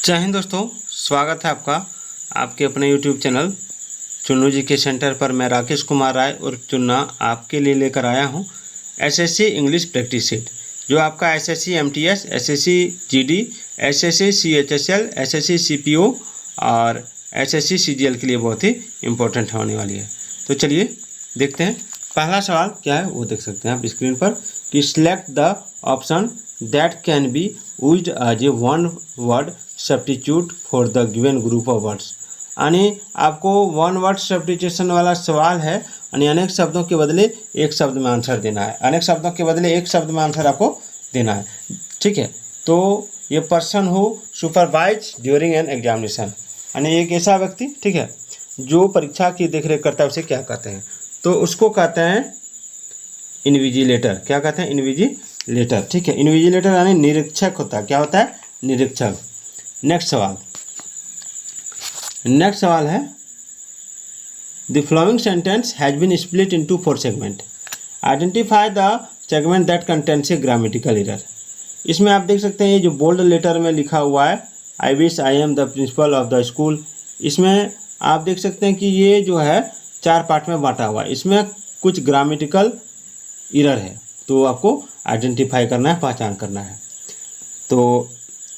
जय हिंद दोस्तों, स्वागत है आपका आपके अपने YouTube चैनल चुन्नू जी के सेंटर पर। मैं राकेश कुमार राय और चुन्ना आपके लिए लेकर आया हूं एसएससी इंग्लिश प्रैक्टिस सेट, जो आपका SSC MTS, SSC GD, SSC CHSL, SSC CPO और एसएससी सीजीएल के लिए बहुत ही इम्पोर्टेंट होने वाली है। तो चलिए देखते हैं पहला सवाल क्या है, वो देख सकते हैं आप स्क्रीन पर कि select the option that can be used as a one word substitute for the given group of words. यानी आपको वन वर्ड सब्स्टिट्यूशन वाला सवाल है, यानी अनेक शब्दों के बदले एक शब्द में आंसर देना है, अनेक शब्दों के बदले एक शब्द में आंसर आपको देना है। ठीक है, तो ये पर्सन हो सुपरवाइज ड्यूरिंग एन एग्जामिनेशन, यानी एक ऐसा व्यक्ति, ठीक है, जो परीक्षा की देखरेख करता है, उसे क्या कहते हैं? तो उसको कहते हैं इन्विजिलेटर। क्या कहते हैं? इन्विजिलेटर। ठीक है, इन्विजिलेटर यानी निरीक्षक होता है। क्या होता है? निरीक्षक। नेक्स्ट सवाल है the following sentence has been split into 4 segment, identify the segment that contains a grammatical error. इसमें आप देख सकते हैं ये जो बोल्ड लेटर में लिखा हुआ है I wish I am the principle of the school, इसमें आप देख सकते हैं कि ये जो है 4 पार्ट में बांटा हुआ है। इसमें कुछ ग्रामेटिकल एरर है, तो आपको आइडेंटिफाई करना है, पहचान करना है। तो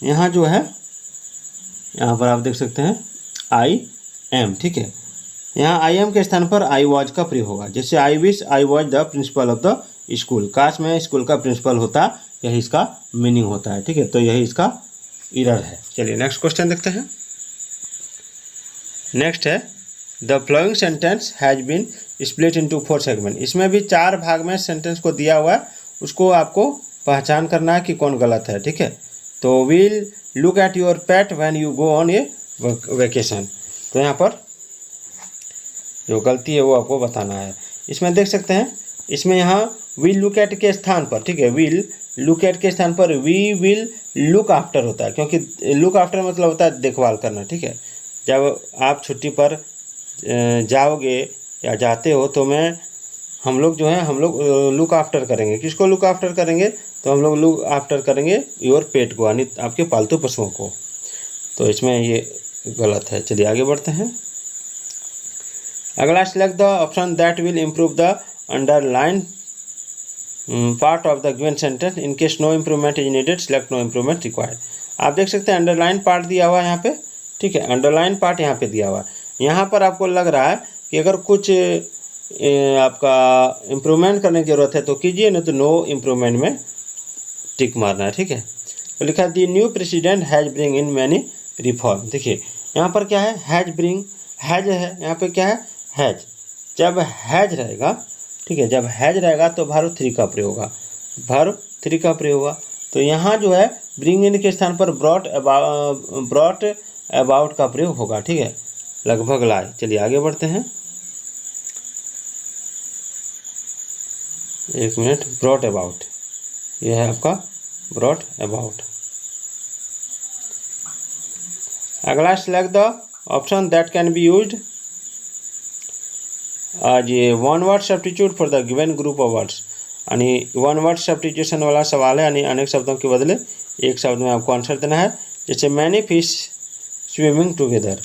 यहाँ जो है, यहाँ पर आप देख सकते हैं आई एम। ठीक है, यहाँ आई एम के स्थान पर आई वॉज का प्रयोग होगा। जैसे I wish I was the principle of the school, काश मैं स्कूल का प्रिंसिपल होता, यही इसका मीनिंग होता है। ठीक है, तो यही इसका एरर है। चलिए नेक्स्ट क्वेश्चन देखते हैं। नेक्स्ट है the following sentence has been split into 4 segment. इसमें भी 4 भाग में सेंटेंस को दिया हुआ है, उसको आपको पहचान करना है कि कौन गलत है। ठीक है, तो will look at your pet when you go on A vacation. तो यहाँ पर जो गलती है वो आपको बताना है। इसमें देख सकते हैं, इसमें यहाँ विल लुक एट के स्थान पर, ठीक है, विल लुक एट के स्थान पर वी विल लुक आफ्टर होता है, क्योंकि लुक आफ्टर मतलब होता है देखभाल करना। ठीक है, जब आप छुट्टी पर जाओगे या जाते हो तो हम लोग लुक आफ्टर करेंगे। किसको लुक आफ्टर करेंगे? तो हम लोग लुक आफ्टर करेंगे योर पेट को, यानी आपके पालतू पशुओं को। तो इसमें ये गलत है। चलिए आगे बढ़ते हैं। अगला, select the option that will improve the underline part of the given sentence in case no improvement is needed, select no improvement required. आप देख सकते हैं अंडरलाइन पार्ट दिया हुआ है यहाँ पे। ठीक है, अंडरलाइन पार्ट यहाँ पे दिया हुआ है। यहाँ पर आपको लग रहा है कि अगर कुछ आपका इम्प्रूवमेंट करने की ज़रूरत है तो कीजिए, नहीं तो नो इम्प्रूवमेंट में टिक मारना है। ठीक है, तो लिखा दी new president has bring in many reform. देखिए यहाँ पर क्या है? हैज ब्रिंग, हैज है, यहाँ पे क्या है? हैज। जब हैज रहेगा, ठीक है, जब हैज रहेगा तो वर्ब 3 का प्रयोग होगा, वर्ब 3 का प्रयोग होगा। तो यहाँ जो है ब्रिंग इन के स्थान पर ब्रॉट अबाउट का प्रयोग होगा। ठीक है, लगभग लाए। चलिए आगे बढ़ते हैं। एक मिनट, ब्रॉट अबाउट, यह है आपका ब्रॉट अबाउट। अगला, select the option that can be used आज ये one word substitute for the given group of words, यानी वन वर्ड सब्स्टिट्यूशन वाला सवाल है, यानी अनेक शब्दों के बदले एक शब्द में आपको आंसर देना है। जैसे many fish swimming together,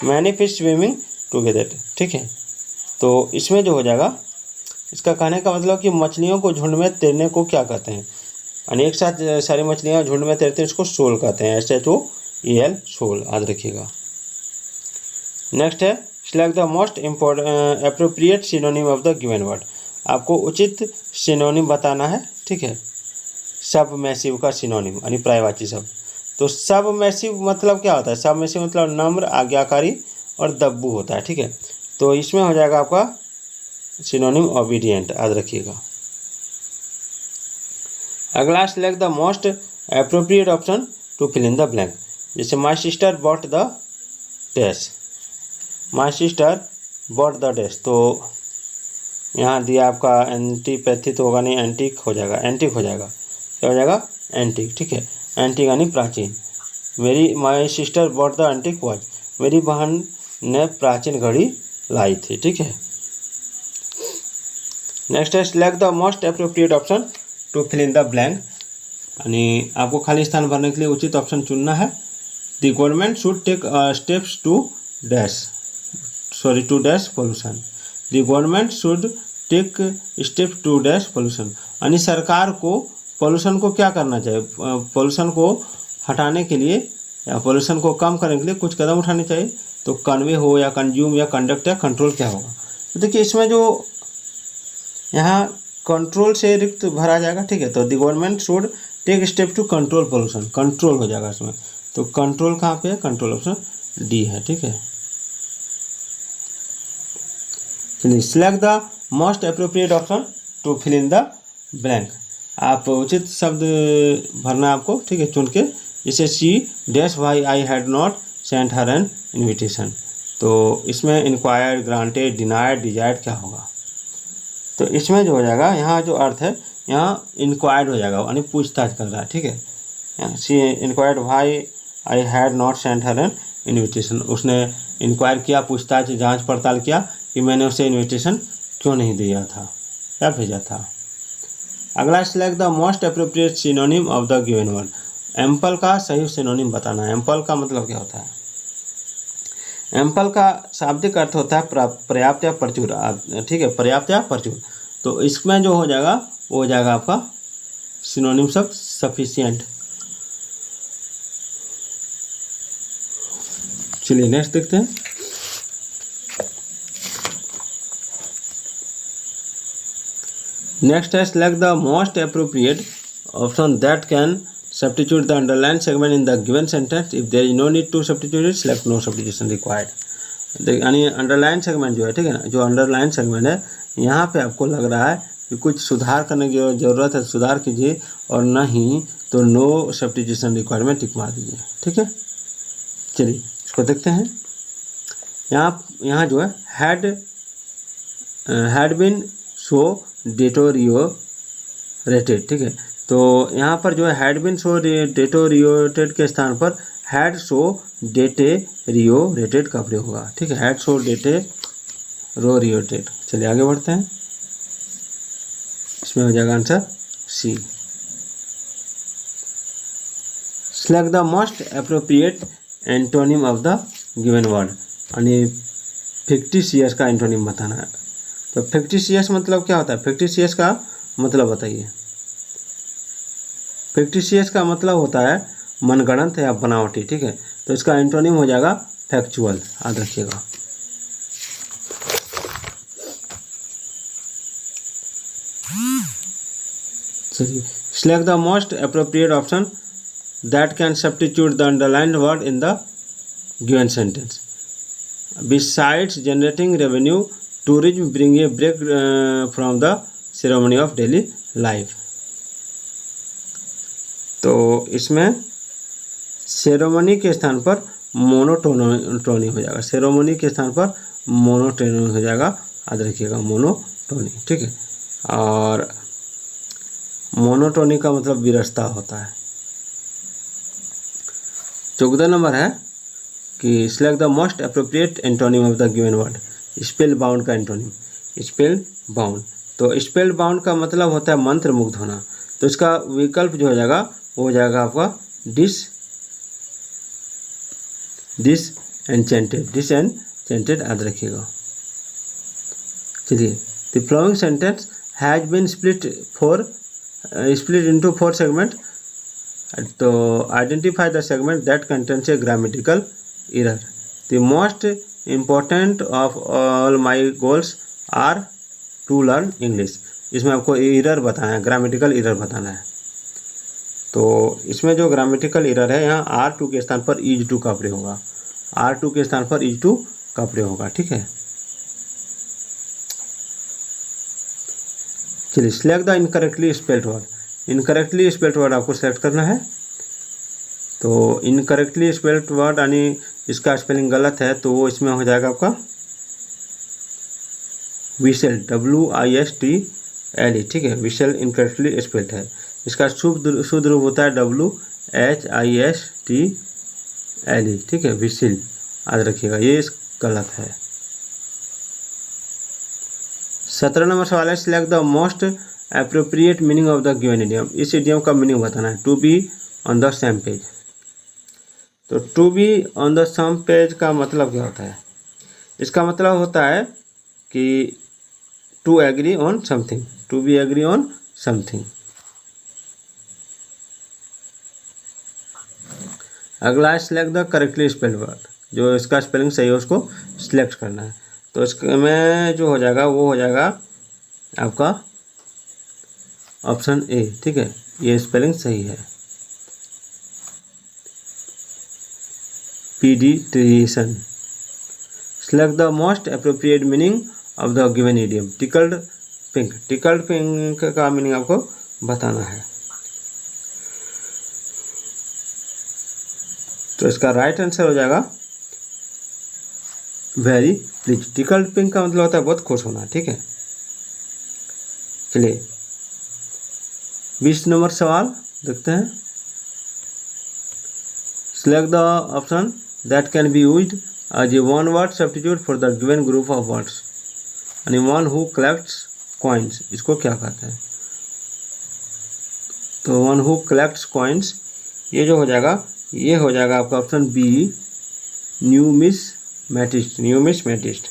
many fish swimming together. ठीक है, तो इसमें जो हो जाएगा, इसका कहने का मतलब कि मछलियों को झुंड में तैरने को क्या कहते हैं? यानी एक साथ सारी मछलियाँ झुंड में तैरते हैं, इसको शोल कहते हैं, SHOEL, शोल, याद रखिएगा। नेक्स्ट है select the most appropriate synonym of the given word. आपको उचित सिनोनिम बताना है। ठीक है, सबमर्सिव का सिनोनिम यानी पर्यायवाची शब्द। तो सबमर्सिव मतलब क्या होता है? सबमर्सिव मतलब नम्र, आज्ञाकारी और दब्बू होता है। ठीक है, तो इसमें हो जाएगा आपका सिनोनिम ओबीडिएंट, याद रखिएगा। अगला, select the most appropriate option to fill in the blank. जैसे my sister bought the dash, my sister bought the dash, तो यहाँ दिया आपका एंटीपैथी तो होगा नहीं, एंटिक हो जाएगा, एंटिक हो जाएगा। क्या हो जाएगा? एंटिक। ठीक है, एंटिक यानी प्राचीन। माई sister bought the antique watch, मेरी बहन ने प्राचीन घड़ी लाई थी। ठीक है, नेक्स्ट है select the most appropriate option to fill in the blank, यानी आपको खाली स्थान भरने के लिए उचित ऑप्शन चुनना है। The government should take steps to dash to dash pollution. The government should take step to dash pollution, यानी सरकार को पोल्यूशन को क्या करना चाहिए, पोल्यूशन को हटाने के लिए या पोल्यूशन को कम करने के लिए कुछ कदम उठाने चाहिए। तो कन्वे हो या कंज्यूम या कंडक्ट या कंट्रोल क्या होगा। तो देखिए इसमें जो यहाँ कंट्रोल से रिक्त भरा जाएगा, ठीक है। तो the government should take step to control pollution, control हो जाएगा इसमें। तो कंट्रोल कहाँ पे है, कंट्रोल ऑप्शन डी है, ठीक है। चलिए select the most appropriate option to fill in the blank. आप उचित शब्द भरना है आपको, ठीक है, चुन के। जैसे she dash why I had not sent her an invitation. तो इसमें इंक्वायर्ड, ग्रांटेड, डिनाइड, डिजायर्ड क्या होगा। तो इसमें जो हो जाएगा, यहाँ जो अर्थ है, यहाँ इंक्वायर्ड हो जाएगा, यानी पूछताछ कर रहा है, ठीक है। She inquired why I had not sent her an invitation. उसने इंक्वायर किया, पूछताछ, जांच पड़ताल किया कि मैंने उसे इन्विटेशन क्यों नहीं दिया था या भेजा था। अगला select the most appropriate synonym of the given word. Ample का सही सिनोनिम बताना है। एम्पल का मतलब क्या होता है। एम्पल का शाब्दिक अर्थ होता है पर्याप्त या प्रचुर, ठीक है, पर्याप्त या प्रचुर। तो इसमें जो हो जाएगा वो हो जाएगा आपका सिनोनिम शब्द सफिशिएंट। चलिए नेक्स्ट देखते हैं। नेक्स्ट है select the most appropriate option that can substitute the underline segment in the given sentence. If there is no need to substitute it, select no substitution required. यानी underline segment जो है, ठीक है ना, जो अंडरलाइन सेगमेंट है, यहाँ पे आपको लग रहा है कि कुछ सुधार करने की ज़रूरत है, सुधार कीजिए, और नहीं तो नो सब्स्टिट्यूशन रिक्वायर्ड में टिक मार दीजिए, ठीक है। चलिए इसको देखते हैं। यहाँ जो है हैड बिन सो डेटोरियोरेटेड, ठीक है। तो यहाँ पर जो है हैड बिन सो डेटोरियोरेटेड के स्थान पर हैड सो डेटेरियोरेटेड का प्रयोग होगा, ठीक है। Had so deteriorated. चलिए आगे बढ़ते हैं। इसमें हो जाएगा answer C. Select the most appropriate antonym of the given word, यानी फिक्टिशियस का एंटोनिम बताना है। तो फिक्टिशियस मतलब क्या होता है, फिक्टिशियस का मतलब बताइए। फिक्टिशियस का मतलब होता है मनगढ़ंत या बनावटी, ठीक है। तो इसका एंटोनिम हो जाएगा फैक्चुअल, याद रखिएगा। चलिए select the most appropriate option that can substitute the underlined word in the given sentence. Besides generating revenue, tourism bring a break from the ceremony of daily life. तो इसमें सेरेमनी के स्थान पर मोनोटोनी हो जाएगा, सेरेमनी के स्थान पर मोनोटोनी हो जाएगा, याद रखिएगा, मोनोटोनी, ठीक है। और मोनोटोनी का मतलब विरसता होता है। 14 नंबर है कि select the most appropriate antonym of the given word. Spell bound का एंटोनिम, स्पेल बाउंड। तो स्पेल बाउंड का मतलब होता है मंत्र मुग्ध होना। तो इसका विकल्प जो हो जाएगा वो हो जाएगा आपका डिसएन्चेंटेड, याद रखिएगा। चलिए the following sentence has been split into 4 segment. तो identify the segment that contains a grammatical error. The most important of all my goals are to learn English. इसमें आपको एरर बताना है, ग्रामेटिकल एरर बताना है। तो इसमें जो ग्रामेटिकल एरर है, यहाँ R2 के स्थान पर इज टू का प्रयोग होगा, R2 के स्थान पर इज टू का प्रयोग होगा, ठीक है। चलिए select the incorrectly spelled word. Incorrectly spelled word आपको सेलेक्ट करना है। तो इनकरेक्टली स्पेल्ड वर्ड यानी इसका स्पेलिंग गलत है, तो वो इसमें हो जाएगा आपका विशेल, WISTLE, ठीक है। विशेल इनकरेक्टली स्पेल्ड है। इसका शुद्ध रूप होता है WHISTLE, ठीक है, विशिल, याद रखिएगा, ये गलत है। 17 नंबर सवाल है select the most appropriate meaning of the given idiom. इस इडियम का मीनिंग बताना है। To be on the same page. तो to be on the same page का मतलब क्या होता है? इसका मतलब होता है कि to agree on something, to be agree on something. अगला है select the correctly spelled word, जो इसका स्पेलिंग सही है उसको सिलेक्ट करना है। तो इसमें जो हो जाएगा वो हो जाएगा आपका ऑप्शन ए, ठीक है, ये स्पेलिंग सही है। Paediatrician, select the most appropriate meaning of the given idiom. Tickled pink, tickled pink का मीनिंग आपको बताना है। तो इसका राइट आंसर हो जाएगा वेरी प्लीज। टिकल्ड पिंक का मतलब होता है बहुत खुश होना, ठीक है। चलिए 20 नंबर सवाल देखते हैं। Select the option that can be used as a one word substitute for the given group of words. यानी वन हु कलेक्ट्स कॉइन्स, इसको क्या कहते हैं? तो वन हु कलेक्ट्स कॉइन्स, ये जो हो जाएगा ये हो जाएगा आपका ऑप्शन बी, न्यूमिसमैटिस्ट, न्यूमिसमैटिस्ट।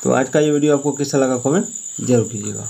तो आज का ये वीडियो आपको कैसा लगा कमेंट जरूर कीजिएगा।